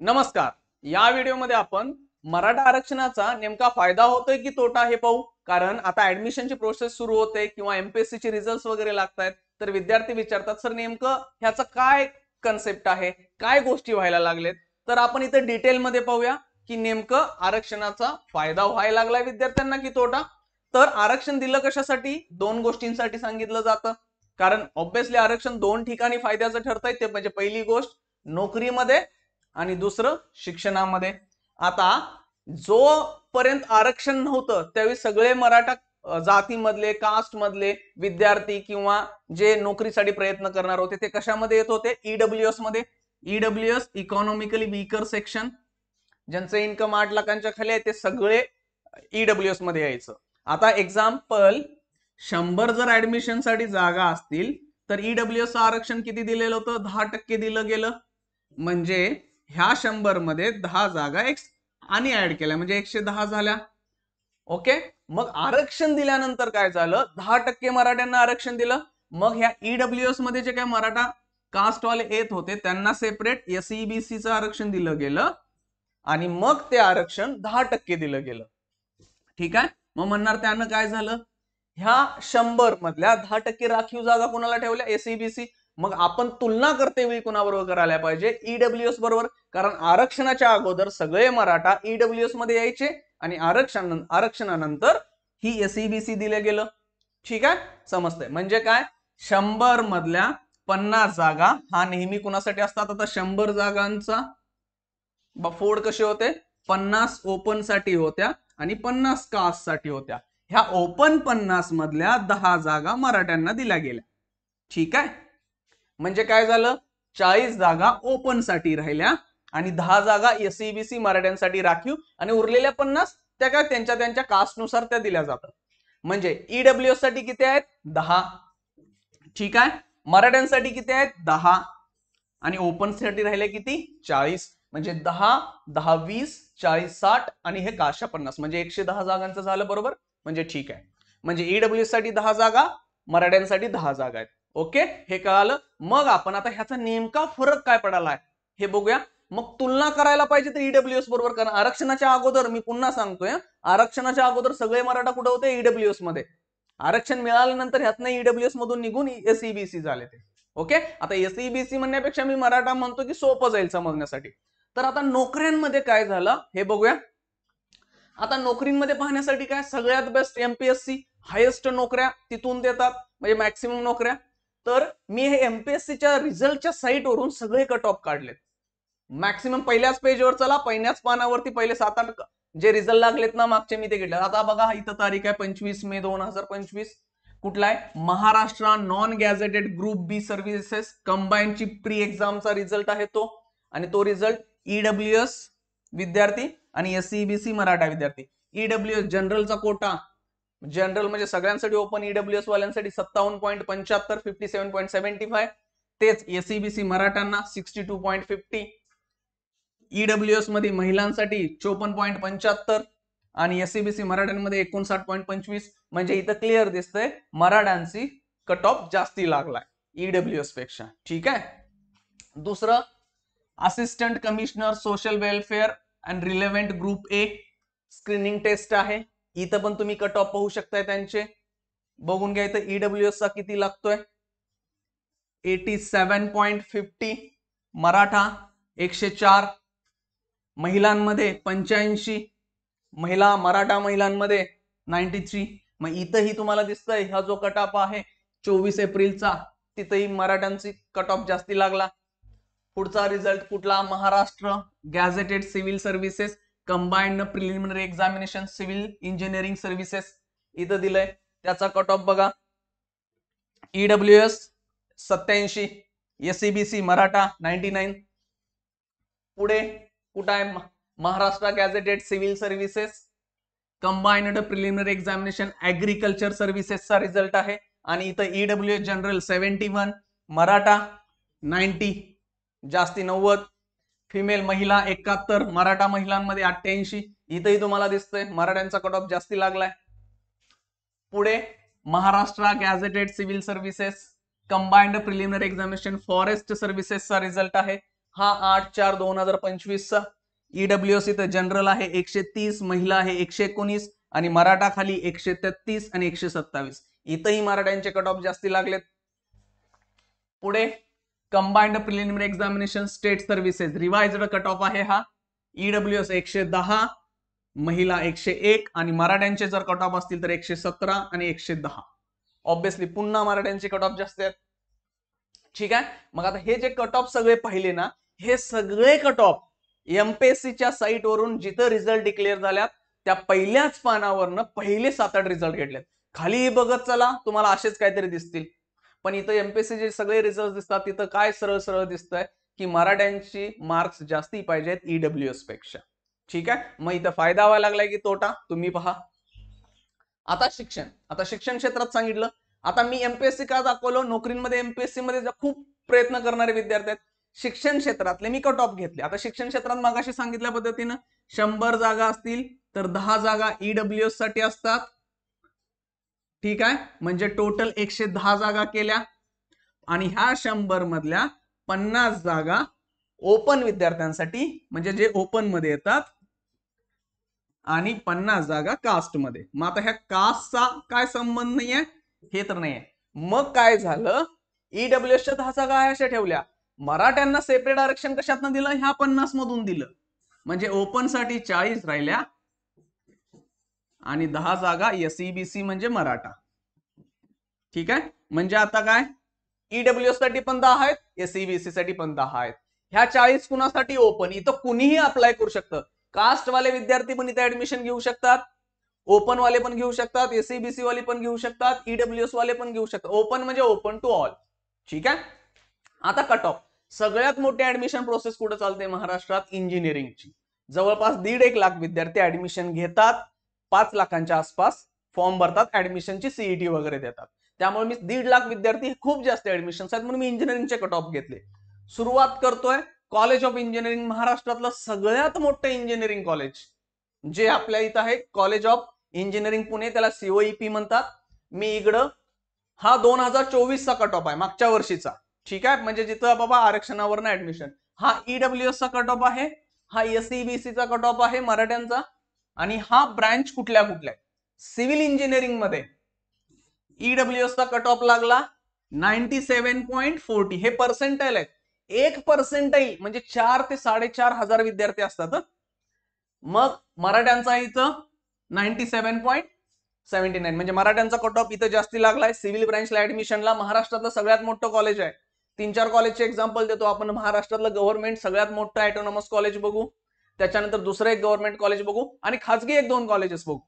नमस्कार. या व्हिडिओमध्ये आपण मराठा आरक्षणाचा नेमका फायदा होतोय की तोटा हे पाहू. कारण आता ऍडमिशनची प्रोसेस सुरू होते किंवा एमपीएससी चे रिझल्ट वगैरे लागतात, तर विद्यार्थी विचारतात सर नेमकं ह्याचं काय कन्सेप्ट आहे, काय गोष्टी व्हायला लागलेत. तर आपण इथे डिटेलमध्ये पाहूया की नेमकं आरक्षणाचा फायदा व्हायला लागलाय विद्यार्थ्यांना की तोटा. तर आरक्षण दिलं कशासाठी? दोन गोष्टींसाठी सांगितलं जातं. कारण ऑब्व्हियसली आरक्षण दोन ठिकाणी फायद्याचं ठरतंय. ते म्हणजे पहिली गोष्ट नोकरीमध्ये आणि दुसरं शिक्षणामध्ये. आता जोपर्यंत आरक्षण नव्हतं त्यावेळी सगळे मराठा जातीमधले कास्ट मधले विद्यार्थी किंवा जे नोकरीसाठी प्रयत्न करणार होते ते कशामध्ये येत होते? ईडब्ल्यूएस मध्ये. ईडब्ल्यूएस इकॉनॉमिकली वीकर सेक्शन, ज्यांचं इन्कम 8 लाखांच्या खाली आहे ते सगळे ईडब्ल्यूएस मध्ये यायचं. आता एक्झाम्पल 100 जर ऍडमिशन साठी जागा असतील तर ईडब्ल्यूएस आरक्षण किती दिलेलं होतं? 10% दिलं गेलं. म्हणजे ह्या 100 मध्ये 10 जागा आणि ऍड केल्या म्हणजे 110 झाल्या. ओके. मग आरक्षण दिल्यानंतर काय झालं? 10% मराठ्यांना आरक्षण दिलं. मग ह्या ईडब्ल्यूएस मध्ये जे काय मराठा कास्टवाले येत होते त्यांना सेपरेट एसईबीसीचं आरक्षण दिलं गेलं आणि मग ते आरक्षण 10% दिलं गेलं. ठीक आहे. मग म्हणणार त्यानं काय झालं? ह्या 100 मधल्या 10% राखीव जागा कोणाला ठेवल्या? एसईबीसी. मग आपण तुलना करते वेळी कोणाबरोबर करायला पाहिजे? ईडब्ल्यूएस बरोबर. कारण आरक्षणाच्या अगोदर सगळे मराठा ईडब्ल्यूएस मध्ये यायचे आणि आरक्षणानंतर ही एसईबीसी दिलं गेलं. ठीक आहे, समजतंय? म्हणजे काय? 100 मधल्या 50 जागा हा नेहमी कुणासाठी असतात? आता 100 जागांचा फोड कसे होते? 50 ओपन साठी होत्या आणि 50 कास्ट साठी होत्या. ह्या ओपन 50 मधल्या 10 जागा मराठ्यांना दिल्या गेल्या. ठीक आहे. म्हणजे काय झालं? 40 जागा ओपन साठी राहिल्या आणि 10 जागा एसईबीसी मराठ्यांसाठी राखीव आणि उरलेल्या 50 त्या काय त्यांच्या त्यांच्या कास्टनुसार त्या दिल्या जातात. म्हणजे ईडब्ल्यूएस साठी किती आहेत? 10. ठीक आहे. मराठ्यांसाठी किती आहेत? 10 आणि ओपन साठी राहिले किती? 40. म्हणजे 10 10 20 40 60 आणि हे काशा 50 म्हणजे 110 जागांचं झालं. बरोबर. म्हणजे ठीक आहे. म्हणजे ईडब्ल्यूएस साठी 10 जागा, मराठ्यांसाठी 10 जागा आहेत. ओके, हे कळालं. मग आपण आता ह्याचा नेमका फरक काय पडालाय हे बघूया. मग तुलना करायला पाहिजे तर ईडब्ल्यूएस बरोबर. कारण आरक्षणाच्या अगोदर मी पुन्हा सांगतोय, आरक्षणाच्या अगोदर सगळे मराठा कुठे होते? ईडब्ल्यूएस मध्ये. आरक्षण मिळाल्यानंतर ह्यातनं ईडब्ल्यूएस मधून निघून एसईबीसी झाले ते. ओके. आता एसईबीसी म्हणण्यापेक्षा मी मराठा म्हणतो की सोपं जाईल समजण्यासाठी. तर आता नोकऱ्यांमध्ये काय झालं हे बघूया. आता नोकरीमध्ये पाहण्यासाठी काय? सगळ्यात बेस्ट एमपीएससी, हायेस्ट नोकऱ्या तिथून देतात म्हणजे मॅक्सिमम नोकऱ्या. तर मी हे एमपीएससीच्या रिझल्टच्या साईटवरून सगळे कट ऑफ काढलेत. मॅक्सिमम पहिल्याच पेजवर चला, पहिल्याच पानावरती पहिले 7-8 जे रिझल्ट लागलेत ना मागचे मी ते घेतले. आता बघा इथं तारीख आहे 25 मे 2025. कुठला आहे? महाराष्ट्र नॉन गॅझेटेड ग्रुप बी सर्व्हिसेस कंबाईनची प्री एक्झामचा रिझल्ट आहे तो. आणि तो रिझल्ट ईडब्ल्यूएस विद्यार्थी आणि एसईबीसी मराठा विद्यार्थी. ईडब्ल्यूएस जनरलचा कोटा, जनरल म्हणजे सगळ्यांसाठी ओपन, ईडब्ल्यूएस वाल्यांसाठी 57.75 57.75. तेच एसईबीसी मराठ्यांना 62.50. ईडब्ल्यूएस मध्ये महिलांसाठी 54.75 आणि एसईबीसी मराठ्यांमध्ये 59.25. म्हणजे इथं क्लिअर दिसतंय मराठ्यांची कट ऑफ जास्ती लागलाय ईडब्ल्यूएस पेक्षा. ठीक आहे. दुसरं assistant commissioner social welfare and relevant group A screening test आहे. इथं पण तुम्ही कट ऑफ पाहू शकताय त्यांचे. बघून घ्या इथं ईडब्ल्यूएस चा किती लागतोय? 87.50. मराठा 104. महिलांमध्ये 85. महिला मराठा महिलांमध्ये 93. मग इथंही तुम्हाला दिसतंय हा जो कट ऑफ आहे 24 एप्रिलचा, तिथंही मराठ्यांची कट ऑफ जास्ती लागला. पुढचा रिझल्ट कुठला? Maharashtra gazetted civil services combined preliminary examination civil engineering services इथं दिलंय. त्याचा कट ऑफ बघा. EWS 87, SEBC Maratha 99. पुढे कुठं आहे? Maharashtra gazetted civil services combined preliminary examination agriculture सर्व्हिसेसचा रिझल्ट आहे. आणि इथं ईडब्ल्यूएस जनरल 71, मराठा 90 जास्ती 90. फिमेल महिला 71, मराठा महिलांमध्ये 88. इथंही तुम्हाला दिसतंय मराठ्यांचा कट ऑफ जास्ती लागलाय. पुढे Maharashtra gazetted civil services combined preliminary examination forest सर्व्हिसेसचा रिझल्ट आहे. हा 8/4/2025चा. ईडब्ल्यूएस इथं जनरल आहे 130, महिला आहे 119 आणि मराठा खाली 133 आणि 127. इथंही मराठ्यांचे कट ऑफ जास्ती लागलेत. पुढे combined preliminary examination state services revised cut off आहे हा. ईडब्ल्यूएस 110, महिला 101 आणि मराठ्यांचे जर कट ऑफ असतील तर 117 आणि 110. ऑब्विसली पुन्हा मराठ्यांचे कट ऑफ जास्त आहेत. ठीक आहे, मग आता हे जे कट ऑफ सगळे पाहिले ना, हे सगळे कट ऑफ एमपीएससीच्या साईट वरून जिथं रिझल्ट डिक्लेअर झाल्यात त्या पहिल्याच पानावरनं पहिले 7-8 रिझल्ट घेतलेत. खाली बघत चला, तुम्हाला असेच काहीतरी दिसतील. पण इथं एमपीएससी जे सगळे रिझल्ट दिसतात तिथं काय सरळ सरळ दिसतंय की मराठ्यांची मार्क्स जास्ती पाहिजेत ईडब्ल्यूएस पेक्षा. ठीक आहे, मग इथं फायदा व्हायला लागलाय की तोटा, तुम्ही पहा. आता शिक्षण क्षेत्रात सांगितलं. आता मी एमपीएससी का दाखवलं, नोकरीमध्ये एमपीएससी मध्ये खूप प्रयत्न करणारे विद्यार्थी आहेत. शिक्षण क्षेत्रातले मी कट ऑफ घेतले. आता शिक्षण क्षेत्रात मागाशी सांगितल्या पद्धतीनं 100 जागा असतील तर 10 जागा ईडब्ल्यूएस साठी असतात. ठीक आहे, म्हणजे टोटल 110 जागा केल्या आणि ह्या 100 मधल्या 50 जागा ओपन विद्यार्थ्यांसाठी, म्हणजे जे ओपन मध्ये येतात, आणि 50 जागा कास्ट मध्ये. मग आता ह्या कास्टचा काय संबंध नाहीये, हे तर नाहीये. मग काय झालं, ईडब्ल्यूएसच्या 10 जागा अशा ठेवल्या, मराठ्यांना सेपरेट आरक्षण कशातनं दिलं, ह्या 50 मधून दिलं, म्हणजे ओपन साठी 40 राहिल्या आणि 10 जागा एसईबीसी म्हणजे मराठा. ठीक आहे, म्हणजे आता काय, ईडब्ल्यूएस साठी पण 10 आहेत, एसईबीसी साठी पण 10 आहेत. ह्या 40 कुणासाठी ओपन, इथं कुणीही अप्लाय करू शकतं. कास्ट वाले विद्यार्थी पण इथे ऍडमिशन घेऊ शकतात, ओपन वाले पण घेऊ शकतात, एसईबीसी वाले पण घेऊ शकतात, ईडब्ल्यूएस वाले पण घेऊ शकतात. ओपन म्हणजे ओपन टू ऑल. ठीक आहे, आता कट ऑफ. सगळ्यात मोठी ऍडमिशन प्रोसेस कुठे चालते महाराष्ट्रात, इंजिनिअरिंगची. जवळपास 1.5 लाख विद्यार्थी ऍडमिशन घेतात, 5 लाखांच्या आसपास फॉर्म भरतात, ऍडमिशनची सीईटी वगैरे देतात. त्यामुळे मी 1.5 लाख विद्यार्थी, खूप जास्त ऍडमिशन आहेत, म्हणून मी इंजिनिअरिंगचे कट ऑफ घेतले. सुरुवात करतोय कॉलेज ऑफ इंजिनिअरिंग, महाराष्ट्रातलं सगळ्यात मोठं इंजिनिअरिंग कॉलेज जे आपल्या इथं आहे, कॉलेज ऑफ इंजिनिअरिंग पुणे, त्याला सीओईपी म्हणतात. मी इकडं, हा 2024चा कट ऑफ आहे, मागच्या वर्षीचा. ठीक आहे, म्हणजे जिथं बाबा आरक्षणावर ऍडमिशन. हा ईडब्ल्यूएस चा कट ऑफ आहे, हा एसईबीसी चा कट ऑफ आहे मराठ्यांचा, आणि हा ब्रांच कुठल्या कुठल्या. सिव्हिल इंजिनिअरिंग मध्ये ईडब्ल्यूएस चा कट ऑफ लागला 97.40. हे पर्सेंटाईल आहे. 1% म्हणजे 4 ते 4.5 हजार विद्यार्थी असतात. मग मराठ्यांचा इथं 97.79, म्हणजे मराठ्यांचा कट ऑफ इथं जास्ती लागलाय सिव्हिल ब्रँचला ऍडमिशनला. महाराष्ट्रातलं सगळ्यात मोठं कॉलेज आहे. 3-4 कॉलेजचे एक्झाम्पल देतो आपण. महाराष्ट्रातलं गव्हर्नमेंट सगळ्यात मोठं ऑटोनॉमस कॉलेज बघू, त्याच्यानंतर दुसरं एक गव्हर्नमेंट कॉलेज बघू, आणि खाजगी 1-2 कॉलेजेस बघू.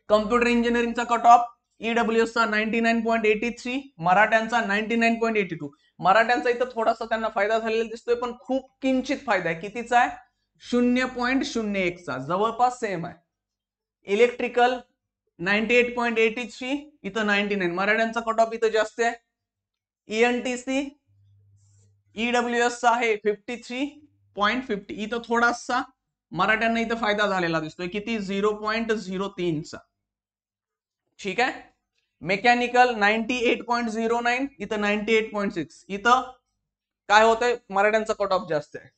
कम्प्युटर इंजिनिअरिंगचा कट ऑफ ईडब्ल्यूएसचा 99.83, मराठ्यांचा 99.82. मराठ्यांचा इथं थोडासा त्यांना फायदा झालेला दिसतोय, पण खूप किंचित फायदा आहे. कितीचा आहे, 0.01चा, जवळपास सेम आहे. इलेक्ट्रिकल 98.83, इथं 99. मराठ्यांचा कट ऑफ इथं जास्त आहे. ईएनटीसी ईडब्ल्यूएसचा आहे 53.50, इथं थोडासा मराठ्यांना इथं फायदा झालेला दिसतोय. किती, 0.03चा. ठीक आहे, मेकॅनिकल 98.09, इथं 98.6. इथं काय होतंय, मराठ्यांचा कट ऑफ जास्त आहे.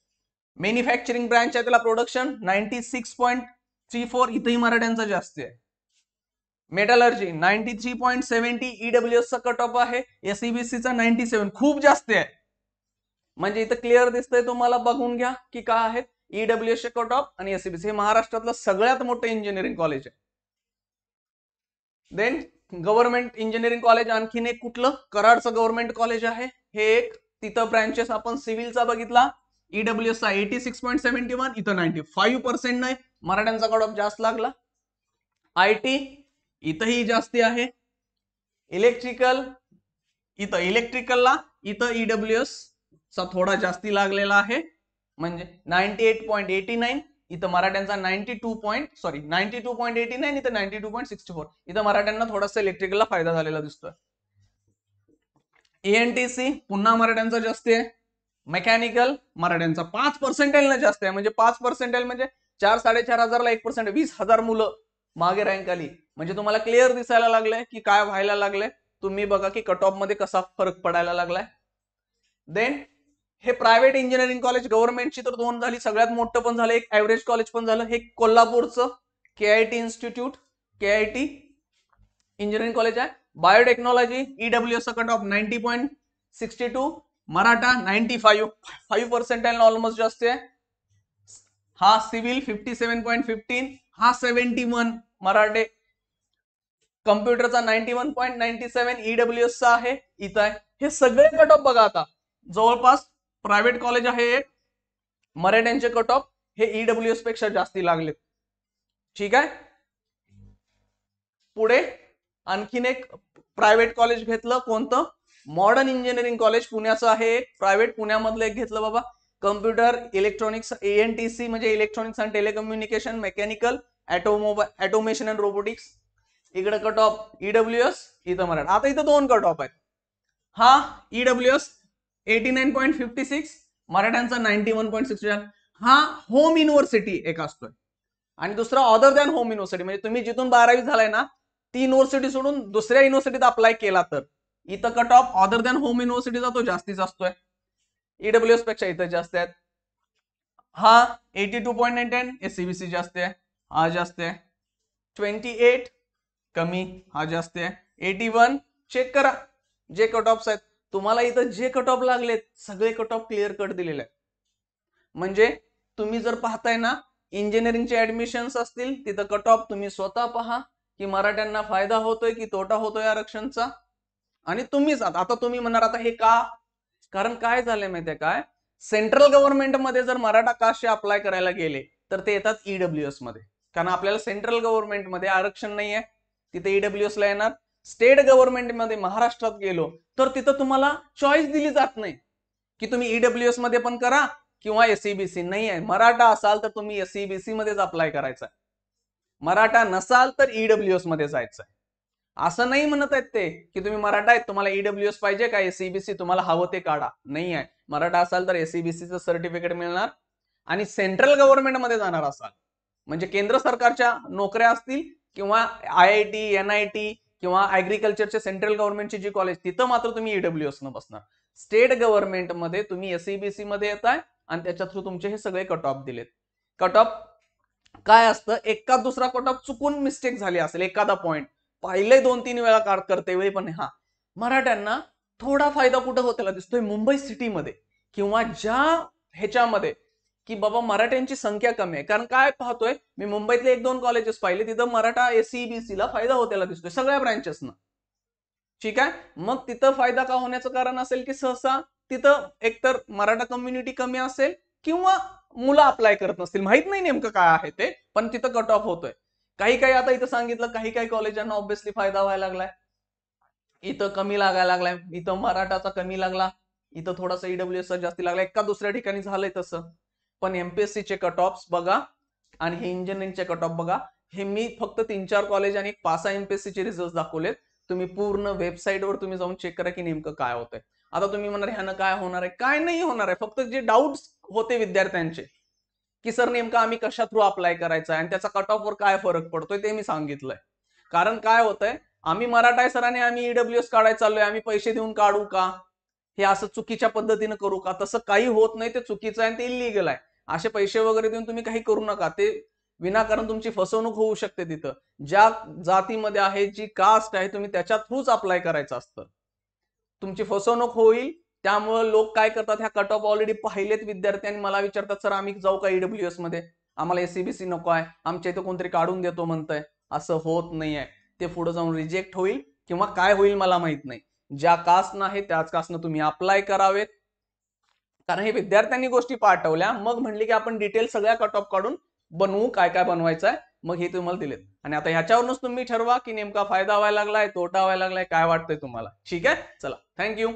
मॅन्युफॅक्चरिंग ब्रांच आहे, त्याला प्रोडक्शन 96.34, इथंही मराठ्यांचा जास्त आहे. मेटलर्जी 93.70, ईडब्ल्यूएस चा कट ऑफ आहे, एसईबीसीचा 97, खूप जास्त आहे. म्हणजे इथं क्लिअर दिसतंय तुम्हाला, बघून घ्या की काय आहेत ईडब्ल्यूएस चे कट ऑफ आणि एसईबीसी. हे महाराष्ट्रातलं सगळ्यात मोठं इंजिनिअरिंग कॉलेज आहे. देन गव्हर्नमेंट इंजिनिअरिंग कॉलेज आणखीन एक कुठलं, कराडचं गव्हर्नमेंट कॉलेज आहे हे एक. तिथं ब्रँचेस आपण सिव्हिलचा बघितला, ईडब्ल्यूएस चा 86.71, इथं 95% नाही, मराठ्यांचा कट ऑफ जास्त लागला. आयटी इथंही जास्ती आहे. इलेक्ट्रिकल, इलेक्ट्रिकलला इथं ईडब्ल्यूएस चा थोडा जास्ती लागलेला आहे, म्हणजे 98.89, इथं मराठ्यांचा 92.89, इथं 92.64. इथं मराठ्यांना थोडासा इलेक्ट्रिकलला फायदा झालेला दिसतोय. एएनटीसी पुन्हा मराठ्यांचा जास्त आहे. मेकॅनिकल मराठ्यांचा 5% जास्त आहे, म्हणजे 5% म्हणजे 4-4.5 हजारला 1%, 20,000 मुलं मागे रँक आली. म्हणजे तुम्हाला क्लिअर दिसायला लागलंय की काय व्हायला लागलंय. तुम्ही बघा की कट ऑफ मध्ये कसा फरक पडायला लागलाय. देन हे प्रायव्हेट इंजिनिअरिंग कॉलेज, गव्हर्नमेंटची तर 2 झाली, सगळ्यात मोठं पण झालं, एक ऍव्हरेज कॉलेज पण झालं. हे कोल्हापूरचं KIT institute, KIT engineering college आहे. Biotechnology EWS cut off 90.62, Maratha 95% almost जास्त आहे. हा सिव्हिल 57.15, हा 71 मराठे. कम्प्युटरचा 91.97 EWS चा आहे, इथं आहे. हे सगळे कट ऑफ बघा आता जवळपास प्रायव्हेट कॉलेज आहे एक, मराठ्यांचे कट ऑफ हे EWS पेक्षा जास्ती लागलेत. ठीक आहे. पुढे आणखीन एक प्रायव्हेट कॉलेज घेतलं, कोणतं? मॉडर्न इंजिनिअरिंग कॉलेज पुण्याचं आहे एक प्रायव्हेट, पुण्यामधलं एक घेतलं बाबा. कम्प्युटर इलेक्ट्रॉनिक्स ANTC म्हणजे electronics and telecommunication, mechanical, automation and robotics. इकडे कट ऑफ EWS, इथं मराठा. आता इथं 2 कट ऑफ आहेत. हा EWS 89.56, मराठ्यांचा 91.61. हा होम युनिव्हर्सिटी एक असतोय आणि दुसरा अदर दॅन होम युनिव्हर्सिटी, म्हणजे तुम्ही जिथून 12वी झालाय ना, ती युनिव्हर्सिटी सोडून दुसऱ्या युनिव्हर्सिटीत अप्लाय केला तर इथं cut off other than home युनिव्हर्सिटीचा तो जास्तीत असतोय. EWS पेक्षा इथं जास्त आहेत. हा 82.9, SCBC जास्त आहे, हा जास्त आहे. 28 कमी, हा जास्त आहे. 81 चेक करा जे कट ऑफ्स आहेत तुम्हाला इथं, जे कट ऑफ लागलेत सगळे कट ऑफ क्लिअर कट दिलेले आहेत. म्हणजे तुम्ही जर पाहताय ना, इंजिनिअरिंगचे ऍडमिशन्स असतील तिथं कट ऑफ तुम्ही स्वतः पहा की मराठ्यांना फायदा होतोय की तोटा होतोय आरक्षणचा. आणि तुम्हीच आता तुम्ही म्हणणार आता हे का, कारण काय झालंय माहितीये काय, सेंट्रल गव्हर्नमेंट मध्ये जर मराठा कास्टचे अप्लाय करायला गेले तर ते येतात EWS मध्ये, कारण आपल्याला सेंट्रल गव्हर्नमेंट मध्ये आरक्षण नाहीये, तिथे EWS ला येणार. स्टेट गव्हर्नमेंट मध्ये महाराष्ट्रात गेलो तर तिथं तुम्हाला चॉईस दिली जात नाही की तुम्ही EWS मध्ये पण करा किंवा SCBC. नाही आहे, मराठा असाल तर तुम्ही SCBC मध्येच अप्लाय करायचा, मराठा नसाल तर EWS मध्ये जायचं. असं नाही म्हणत आहेत ते की तुम्ही मराठा आहेत तुम्हाला EWS पाहिजे का SCBC तुम्हाला हवं ते काढा, नाही आहे. मराठा असाल तर SCBCचं सर्टिफिकेट मिळणार आणि सेंट्रल गव्हर्नमेंट मध्ये जाणार असाल म्हणजे केंद्र सरकारच्या नोकऱ्या असतील किंवा IIT NIT किंवा ऍग्रिकल्चरचे सेंट्रल गव्हर्नमेंटची जी कॉलेज तिथं मात्र तुम्ही EWS न बसणार. स्टेट गव्हर्नमेंट मध्ये तुम्ही SCBC मध्ये येताय आणि त्याच्या थ्रू तुमचे हे सगळे कट ऑफ दिलेत. कट ऑफ काय असतं, एका दुसरा कट ऑफ चुकून मिस्टेक झाली असेल, एखादा पॉईंट पहिले 2-3 वेळा करते वेळी पण हा मराठ्यांना थोडा फायदा कुठं होताना दिसतोय, मुंबई सिटीमध्ये किंवा ज्या ह्याच्यामध्ये की बाबा मराठ्यांची संख्या कमी आहे. कारण काय पाहतोय मी मुंबईतले 1-2 कॉलेजेस पाहिले तिथं मराठा SCBC ला फायदा होताना दिसतोय सगळ्या ब्रँचेसना. ठीक आहे, मग तिथं फायदा का होण्याचं कारण असेल की सहसा तिथं एकतर मराठा कम्युनिटी कमी असेल किंवा मुलं अप्लाय करत नसतील, माहित नाही नेमकं काय आहे ते, पण तिथं कट ऑफ होतोय. काही काही आता इथं सांगितलं काही काही कॉलेजांना ऑब्व्हियसली फायदा व्हायला लागलाय, इथं कमी लागायला लागलाय, इथं मराठाचा कमी लागला, इथं थोडासा EWS चा जास्ती लागला, एका दुसऱ्या ठिकाणी झालंय तसं. पण MPSC चे कट ऑफ बघा आणि हे इंजिनिअरिंगचे कट ऑफ बघा. हे मी फक्त 3-4 कॉलेज आणि 5-6 MPSC चे रिझल्ट दाखवलेत. तुम्ही पूर्ण वेबसाईटवर तुम्ही जाऊन चेक करा की नेमकं काय होतंय. आता तुम्ही म्हणणार ह्यानं काय होणार आहे, काय नाही होणार आहे, फक्त जे डाऊट्स होते विद्यार्थ्यांचे की सर नेमकं आम्ही कशा थ्रू अप्लाय करायचा आणि त्याचा कट ऑफ वर काय फरक पडतोय ते मी सांगितलंय. कारण काय होतंय, आम्ही मराठा आहे सरांनी आम्ही EWS काढायला चाललोय, आम्ही पैसे देऊन काढू का, हे असं चुकीच्या पद्धतीनं करू का, तसं काही होत नाही, ते चुकीचं आहे ते इलिगल आहे. असे पैसे वगैरे देऊन तुम्ही काही करू नका, ते विनाकारण तुमची फसवणूक होऊ शकते. तिथं ज्या जातीमध्ये आहे जी कास्ट आहे तुम्ही त्याच्या थ्रूच अप्लाय करायचं असतं, तुमची फसवणूक होईल. त्यामुळे लोक काय करतात, ह्या कट ऑफ ऑलरेडी पाहिलेत विद्यार्थी आणि मला विचारतात सर आम्ही जाऊ का EWS मध्ये, आम्हाला SCBC नको आहे, आमच्या इथं कोणतरी काढून देतो म्हणतंय. असं होत नाही आहे, ते पुढे जाऊन रिजेक्ट होईल किंवा काय होईल मला माहित नाही. ज्या कास्ट आहे त्याच कास्टनं तुम्ही अप्लाय करावेत. कारण हे विद्यार्थ्यांनी गोष्टी पाठवल्या, मग म्हणले की आपण डिटेल सगळ्या कट ऑफ काढून बनवू, काय काय बनवायचं आहे, मग हे तुम्हाला दिलेत. आणि आता ह्याच्यावरूनच तुम्ही ठरवा की नेमका फायदा व्हायला लागलाय तोटा व्हायला लागलाय, काय वाटतंय तुम्हाला. ठीक आहे, चला थँक्यू.